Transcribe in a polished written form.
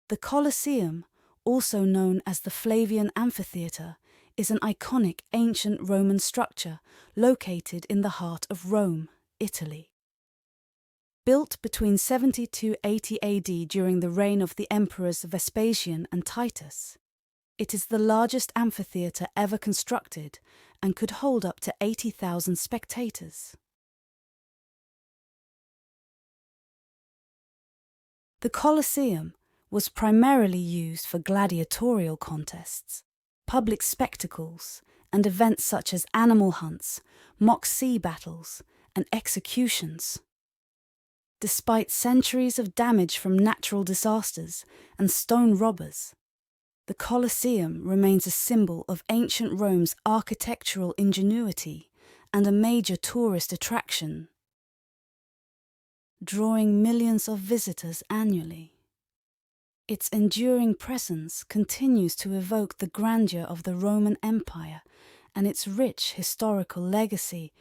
The Colosseum, also known as the Flavian Amphitheatre, is an iconic ancient Roman structure located in the heart of Rome, Italy. Built between 70 to 80 AD during the reign of the emperors Vespasian and Titus, it is the largest amphitheatre ever constructed and could hold up to 80,000 spectators. The Colosseum was primarily used for gladiatorial contests, public spectacles, and events such as animal hunts, mock sea battles, and executions. Despite centuries of damage from natural disasters and stone robbers, the Colosseum remains a symbol of ancient Rome's architectural ingenuity and a major tourist attraction, drawing millions of visitors annually. Its enduring presence continues to evoke the grandeur of the Roman Empire and its rich historical legacy,